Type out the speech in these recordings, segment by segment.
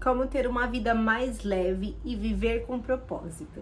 Como ter uma vida mais leve e viver com propósito.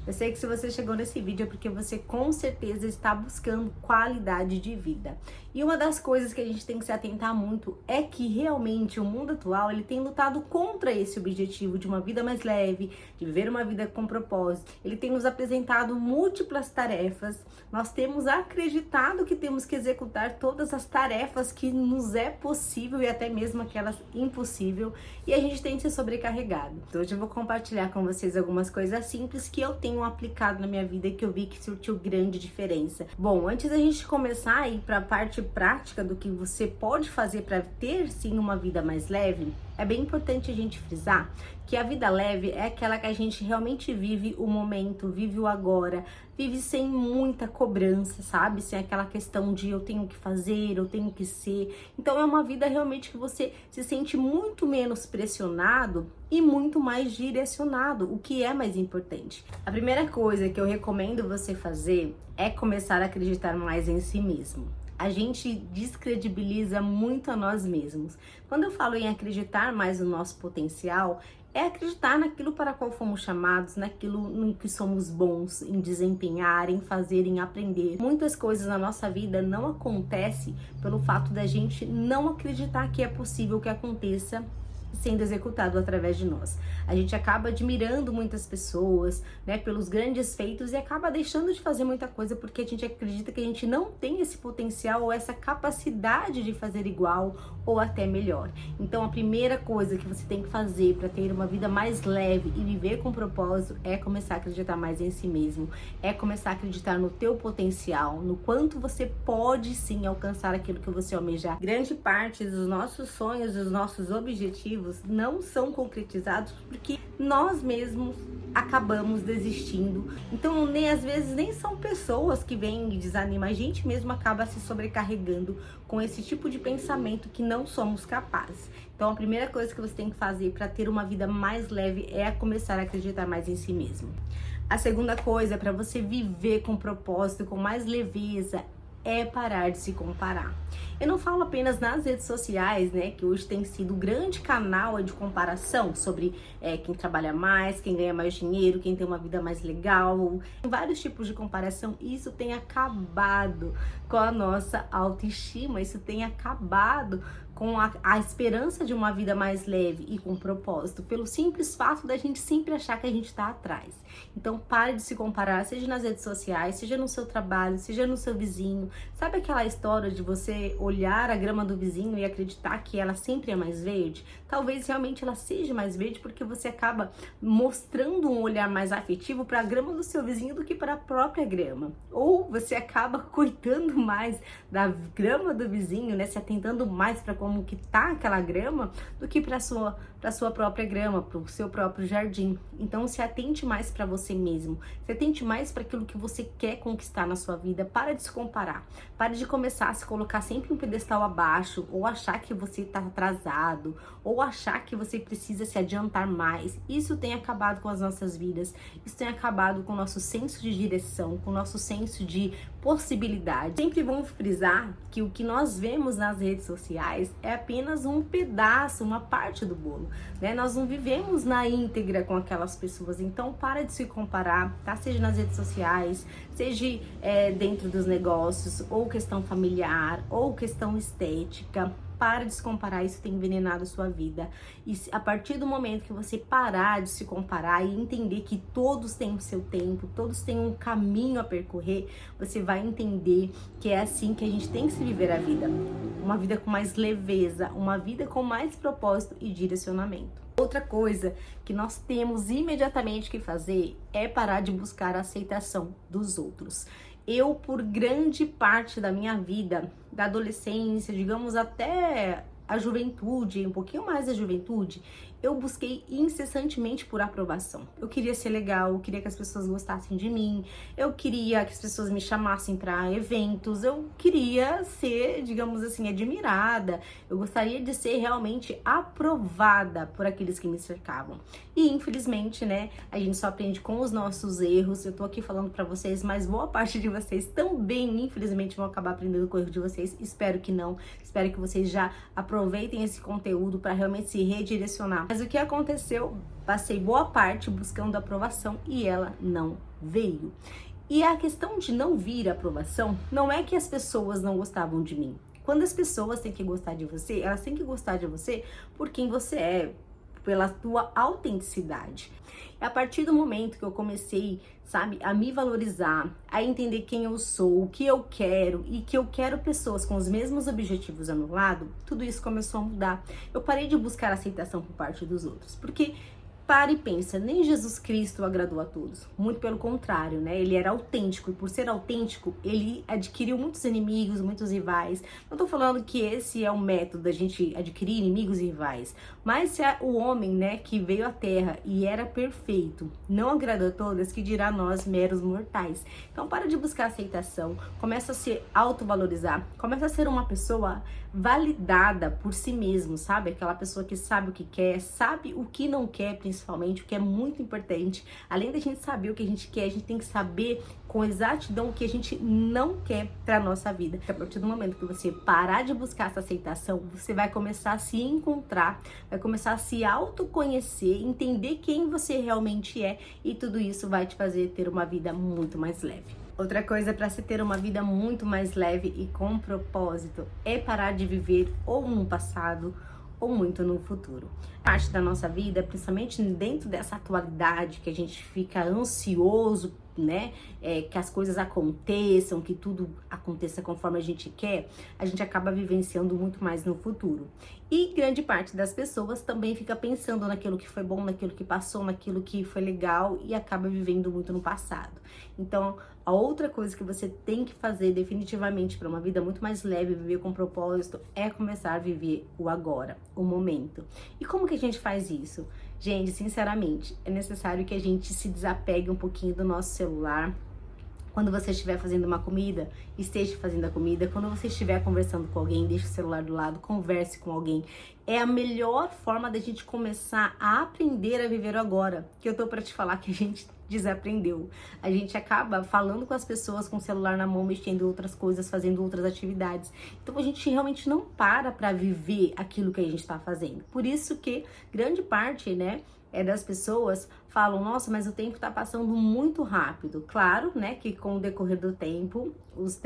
Eu sei que se você chegou nesse vídeo é porque você com certeza está buscando qualidade de vida. E uma das coisas que a gente tem que se atentar muito é que realmente o mundo atual ele tem lutado contra esse objetivo de uma vida mais leve, de viver uma vida com propósito. Ele tem nos apresentado múltiplas tarefas. Nós temos acreditado que temos que executar todas as tarefas que nos é possível e até mesmo aquelas impossível. E a gente tem se sobrecarregado. Então hoje eu vou compartilhar com vocês algumas coisas simples que eu tenho aplicado na minha vida e que eu vi que surtiu grande diferença. Bom, antes da gente começar a ir para a parte prática do que você pode fazer para ter sim uma vida mais leve, é bem importante a gente frisar que a vida leve é aquela que a gente realmente vive o momento, vive o agora, vive sem muita cobrança, sabe? Sem aquela questão de eu tenho que fazer, eu tenho que ser. Então é uma vida realmente que você se sente muito menos pressionado e muito mais direcionado, o que é mais importante. A primeira coisa que eu recomendo você fazer é começar a acreditar mais em si mesmo. A gente descredibiliza muito a nós mesmos. Quando eu falo em acreditar mais no nosso potencial, é acreditar naquilo para qual fomos chamados, naquilo no que somos bons, em desempenhar, em fazer, em aprender. Muitas coisas na nossa vida não acontecem pelo fato da gente não acreditar que é possível que aconteça sendo executado através de nós. A gente acaba admirando muitas pessoas, né, pelos grandes feitos e acaba deixando de fazer muita coisa porque a gente acredita que a gente não tem esse potencial ou essa capacidade de fazer igual ou até melhor. Então a primeira coisa que você tem que fazer para ter uma vida mais leve e viver com propósito é começar a acreditar mais em si mesmo, é começar a acreditar no teu potencial, no quanto você pode sim alcançar aquilo que você almejar. Grande parte dos nossos sonhos, dos nossos objetivos não são concretizados porque nós mesmos acabamos desistindo. Então, às vezes nem são pessoas que vêm e desanimam, a gente mesmo acaba se sobrecarregando com esse tipo de pensamento que não somos capazes. Então, a primeira coisa que você tem que fazer para ter uma vida mais leve é começar a acreditar mais em si mesmo. A segunda coisa para você viver com propósito, com mais leveza, é parar de se comparar. Eu não falo apenas nas redes sociais, né, que hoje tem sido um grande canal de comparação sobre quem trabalha mais, quem ganha mais dinheiro, quem tem uma vida mais legal. Tem vários tipos de comparação e isso tem acabado com a nossa autoestima, isso tem acabado com a esperança de uma vida mais leve e com propósito, pelo simples fato da gente sempre achar que a gente está atrás. Então pare de se comparar, seja nas redes sociais, seja no seu trabalho, seja no seu vizinho. Sabe aquela história de você olhar a grama do vizinho e acreditar que ela sempre é mais verde? Talvez realmente ela seja mais verde porque você acaba mostrando um olhar mais afetivo para a grama do seu vizinho do que para a própria grama. Ou você acaba cuidando mais da grama do vizinho, né, se atentando mais para como que tá aquela grama do que para sua própria grama, para o seu próprio jardim. Então se atente mais para você mesmo, se atente mais para aquilo que você quer conquistar na sua vida. Para de se comparar, para de começar a se colocar sempre um pedestal abaixo, ou achar que você está atrasado, ou achar que você precisa se adiantar mais. Isso tem acabado com as nossas vidas, isso tem acabado com o nosso senso de direção, com o nosso senso de possibilidade. Sempre vamos frisar que o que nós vemos nas redes sociais é apenas um pedaço, uma parte do bolo, né? Nós não vivemos na íntegra com aquelas pessoas, então para de se comparar, tá? Seja nas redes sociais, seja dentro dos negócios, ou questão familiar, ou questão estética. Para de se comparar, isso tem envenenado a sua vida. E a partir do momento que você parar de se comparar e entender que todos têm o seu tempo, todos têm um caminho a percorrer, você vai entender que é assim que a gente tem que se viver a vida. Uma vida com mais leveza, uma vida com mais propósito e direcionamento. Outra coisa que nós temos imediatamente que fazer é parar de buscar a aceitação dos outros. Eu, por grande parte da minha vida, da adolescência, digamos até a juventude, um pouquinho mais da juventude, eu busquei incessantemente por aprovação. Eu queria ser legal, eu queria que as pessoas gostassem de mim, eu queria que as pessoas me chamassem para eventos, eu queria ser, digamos assim, admirada, eu gostaria de ser realmente aprovada por aqueles que me cercavam. E infelizmente, né, a gente só aprende com os nossos erros. Eu tô aqui falando para vocês, mas boa parte de vocês também, infelizmente, vão acabar aprendendo com o erro de vocês. Espero que não, espero que vocês já aproveitem esse conteúdo para realmente se redirecionar. Mas o que aconteceu? Passei boa parte buscando aprovação e ela não veio. E a questão de não vir a aprovação não é que as pessoas não gostavam de mim. Quando as pessoas têm que gostar de você, elas têm que gostar de você por quem você é, pela tua autenticidade. É a partir do momento que eu comecei, sabe, a me valorizar, a entender quem eu sou, o que eu quero e que eu quero pessoas com os mesmos objetivos ao meu lado, tudo isso começou a mudar. Eu parei de buscar aceitação por parte dos outros, porque para e pensa, nem Jesus Cristo agradou a todos. Muito pelo contrário, né? Ele era autêntico e por ser autêntico, ele adquiriu muitos inimigos, muitos rivais. Não tô falando que esse é o método da gente adquirir inimigos e rivais, mas se é o homem, né, que veio à Terra e era perfeito, não agradou a todas, que dirá nós, meros mortais. Então para de buscar aceitação, começa a se autovalorizar, começa a ser uma pessoa validada por si mesmo, sabe? Aquela pessoa que sabe o que quer, sabe o que não quer, principalmente, o que é muito importante. Além da gente saber o que a gente quer, a gente tem que saber com exatidão o que a gente não quer para nossa vida. A partir do momento que você parar de buscar essa aceitação, você vai começar a se encontrar, vai começar a se autoconhecer, entender quem você realmente é, e tudo isso vai te fazer ter uma vida muito mais leve. Outra coisa para se ter uma vida muito mais leve e com propósito é parar de viver ou no passado ou muito no futuro. Parte da nossa vida, principalmente dentro dessa atualidade que a gente fica ansioso, né? Que as coisas aconteçam, que tudo aconteça conforme a gente quer, a gente acaba vivenciando muito mais no futuro. E grande parte das pessoas também fica pensando naquilo que foi bom, naquilo que passou, naquilo que foi legal e acaba vivendo muito no passado. Então, a outra coisa que você tem que fazer definitivamente para uma vida muito mais leve, viver com propósito, é começar a viver o agora, o momento. E como que a gente faz isso? Gente, sinceramente, é necessário que a gente se desapegue um pouquinho do nosso celular. Quando você estiver fazendo uma comida, esteja fazendo a comida. Quando você estiver conversando com alguém, deixe o celular do lado, converse com alguém. É a melhor forma da gente começar a aprender a viver o agora. Que eu tô pra te falar que a gente desaprendeu. A gente acaba falando com as pessoas com o celular na mão, mexendo em outras coisas, fazendo outras atividades. Então a gente realmente não para viver aquilo que a gente tá fazendo. Por isso que grande parte, né, das pessoas falam, nossa, mas o tempo tá passando muito rápido. Claro, né, que com o decorrer do tempo, os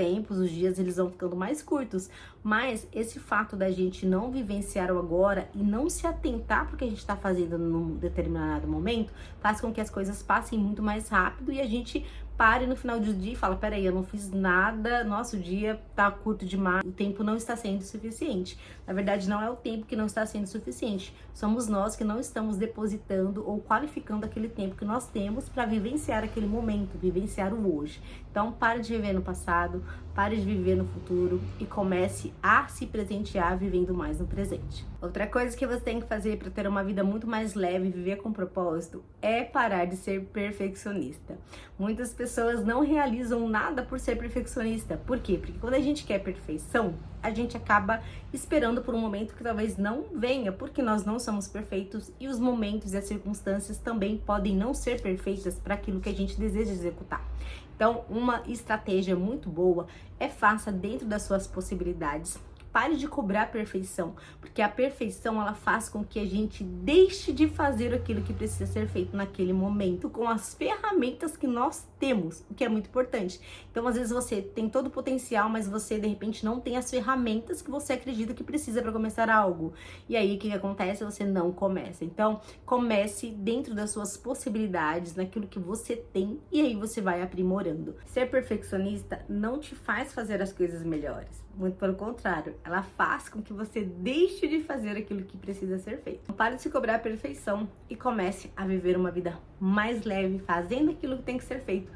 dias, eles vão ficando mais curtos. Mas esse fato da gente não vivenciar o agora e não se atentar pro que a gente tá fazendo num determinado momento, faz com que as coisas passem muito mais rápido e a gente pare no final do dia e fala, peraí, eu não fiz nada, nosso dia tá curto demais, o tempo não está sendo suficiente. Na verdade, não é o tempo que não está sendo suficiente, somos nós que não estamos depositando ou qualificando aquele tempo que nós temos para vivenciar aquele momento, vivenciar o hoje. Então, pare de viver no passado, pare de viver no futuro e comece a se presentear vivendo mais no presente. Outra coisa que você tem que fazer para ter uma vida muito mais leve e viver com propósito é parar de ser perfeccionista. Muitas pessoas não realizam nada por ser perfeccionista. Por quê? Porque quando a gente quer perfeição, a gente acaba esperando por um momento que talvez não venha, porque nós não somos perfeitos e os momentos e as circunstâncias também podem não ser perfeitas para aquilo que a gente deseja executar. Então, uma estratégia muito boa é faça dentro das suas possibilidades. Pare de cobrar a perfeição, porque a perfeição ela faz com que a gente deixe de fazer aquilo que precisa ser feito naquele momento, com as ferramentas que nós temos, o que é muito importante. Então, às vezes você tem todo o potencial, mas você de repente não tem as ferramentas que você acredita que precisa para começar algo. E aí o que acontece? Você não começa. Então, comece dentro das suas possibilidades, naquilo que você tem, e aí você vai aprimorando. Ser perfeccionista não te faz fazer as coisas melhores. Muito pelo contrário, ela faz com que você deixe de fazer aquilo que precisa ser feito. Então, pare de se cobrar a perfeição e comece a viver uma vida mais leve, fazendo aquilo que tem que ser feito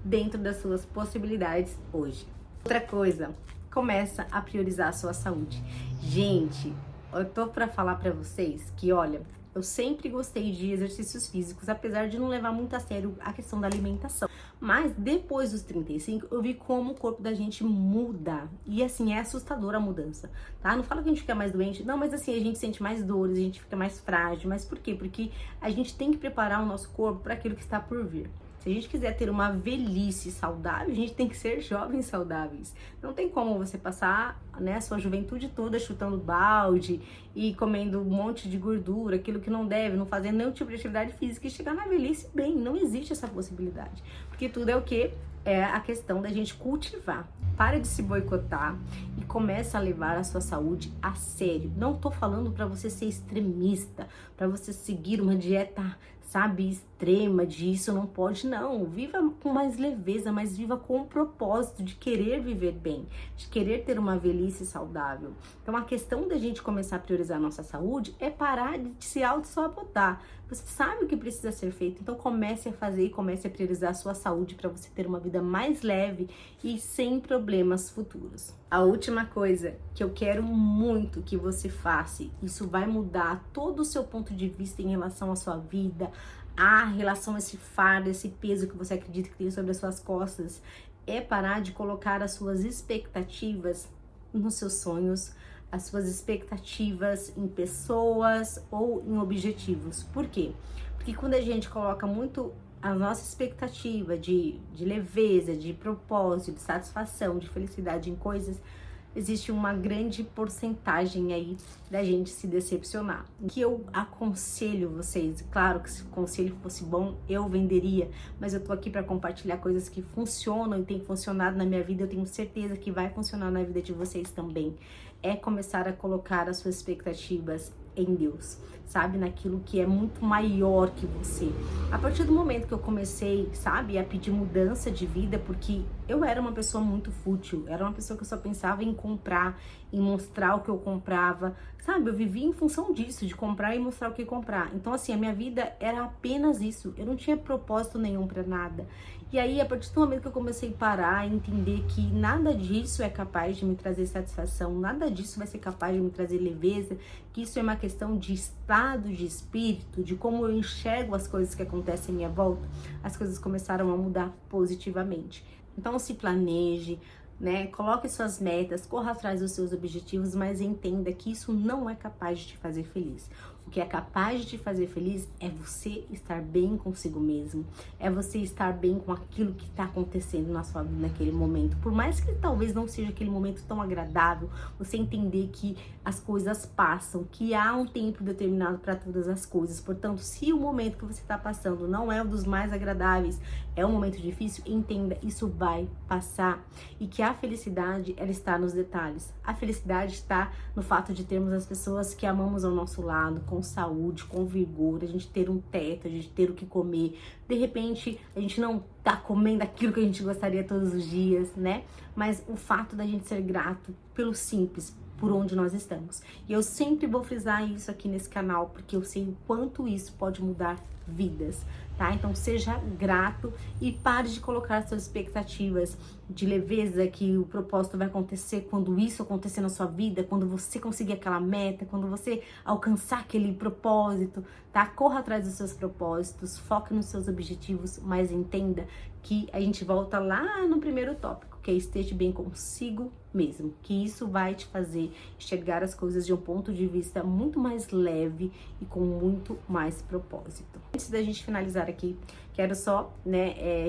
dentro das suas possibilidades hoje. Outra coisa, começa a priorizar a sua saúde. Gente, eu tô pra falar pra vocês que, olha, eu sempre gostei de exercícios físicos, apesar de não levar muito a sério a questão da alimentação. Mas depois dos 35, eu vi como o corpo da gente muda. E assim, é assustadora a mudança, tá? Não fala que a gente fica mais doente, não, mas assim, a gente sente mais dores, a gente fica mais frágil. Mas por quê? Porque a gente tem que preparar o nosso corpo para aquilo que está por vir. Se a gente quiser ter uma velhice saudável, a gente tem que ser jovens saudáveis. Não tem como você passar né, sua juventude toda chutando balde e comendo um monte de gordura, aquilo que não deve, não fazendo nenhum tipo de atividade física e chegar na velhice bem. Não existe essa possibilidade. Porque tudo é o quê? É a questão da gente cultivar. Para de se boicotar e começa a levar a sua saúde a sério. Não tô falando para você ser extremista, para você seguir uma dieta, sabe, extrema, de isso não pode, não. Viva com mais leveza, mas viva com o propósito de querer viver bem, de querer ter uma velhice saudável. Então a questão da gente começar a priorizar a nossa saúde é parar de se auto-sabotar. Você sabe o que precisa ser feito, então comece a fazer e comece a priorizar a sua saúde para você ter uma vida mais leve e sem problemas futuros. A última coisa que eu quero muito que você faça, isso vai mudar todo o seu ponto de vista em relação à sua vida, a relação a esse fardo, esse peso que você acredita que tem sobre as suas costas, é parar de colocar as suas expectativas nos seus sonhos, as suas expectativas em pessoas ou em objetivos. Por quê? Porque quando a gente coloca muito a nossa expectativa de leveza, de propósito, de satisfação, de felicidade em coisas, existe uma grande porcentagem aí da gente se decepcionar. O que eu aconselho vocês, claro que se o conselho fosse bom, eu venderia, mas eu tô aqui para compartilhar coisas que funcionam e tem funcionado na minha vida, eu tenho certeza que vai funcionar na vida de vocês também. É começar a colocar as suas expectativas em Deus, sabe? Naquilo que é muito maior que você. A partir do momento que eu comecei, sabe, a pedir mudança de vida, porque eu era uma pessoa muito fútil, era uma pessoa que eu só pensava em comprar, em mostrar o que eu comprava, sabe? Eu vivia em função disso, de comprar e mostrar o que comprar. Então, assim, a minha vida era apenas isso, eu não tinha propósito nenhum pra nada. E aí, a partir do momento que eu comecei a parar e entender que nada disso é capaz de me trazer satisfação, nada disso vai ser capaz de me trazer leveza, que isso é uma questão de estado de espírito, de como eu enxergo as coisas que acontecem à minha volta, as coisas começaram a mudar positivamente. Então, se planeje, né? Coloque suas metas, corra atrás dos seus objetivos, mas entenda que isso não é capaz de te fazer feliz. O que é capaz de te fazer feliz é você estar bem consigo mesmo, é você estar bem com aquilo que está acontecendo na sua vida naquele momento. Por mais que talvez não seja aquele momento tão agradável, você entender que as coisas passam, que há um tempo determinado para todas as coisas. Portanto, se o momento que você está passando não é um dos mais agradáveis, é um momento difícil, entenda, isso vai passar. E que a felicidade, ela está nos detalhes. A felicidade está no fato de termos as pessoas que amamos ao nosso lado, com saúde, com vigor, a gente ter um teto, a gente ter o que comer. De repente, a gente não tá comendo aquilo que a gente gostaria todos os dias, né? Mas o fato da gente ser grato pelo simples, por onde nós estamos. E eu sempre vou frisar isso aqui nesse canal, porque eu sei o quanto isso pode mudar vidas, tá? Então seja grato e pare de colocar suas expectativas de leveza, que o propósito vai acontecer quando isso acontecer na sua vida, quando você conseguir aquela meta, quando você alcançar aquele propósito, tá? Corra atrás dos seus propósitos, foque nos seus objetivos, mas entenda que a gente volta lá no primeiro tópico, que é esteja bem consigo mesmo, que isso vai te fazer enxergar as coisas de um ponto de vista muito mais leve e com muito mais propósito. Antes da gente finalizar aqui, quero só,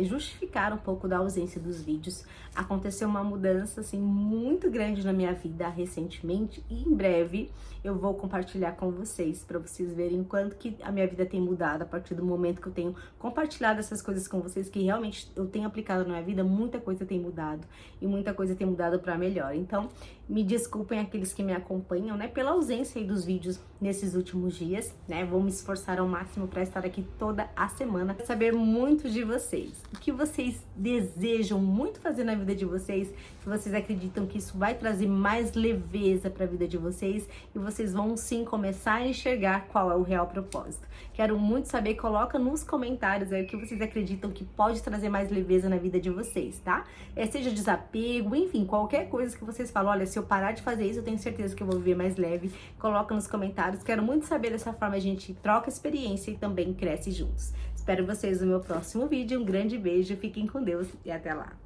justificar um pouco da ausência dos vídeos. Aconteceu uma mudança, assim, muito grande na minha vida recentemente e em breve eu vou compartilhar com vocês, para vocês verem o quanto que a minha vida tem mudado a partir do momento que eu tenho compartilhado essas coisas com vocês, que realmente eu tenho aplicado na minha vida, muita coisa tem mudado e muita coisa tem mudado para melhor. Então, me desculpem aqueles que me acompanham, né, pela ausência aí dos vídeos nesses últimos dias, né? Vou me esforçar ao máximo para estar aqui toda a semana, para saber muito de vocês, o que vocês desejam muito fazer na vida de vocês, se vocês acreditam que isso vai trazer mais leveza para a vida de vocês e vocês vão sim começar a enxergar qual é o real propósito. Quero muito saber, coloca nos comentários aí o que vocês acreditam que pode trazer mais leveza na vida de vocês, tá? Seja desapego, enfim, qualquer coisa que vocês falam, olha, se eu parar de fazer isso, eu tenho certeza que eu vou viver mais leve. Coloca nos comentários, quero muito saber, dessa forma a gente troca experiência e também cresce juntos. Espero vocês no meu próximo vídeo, um grande beijo, fiquem com Deus e até lá!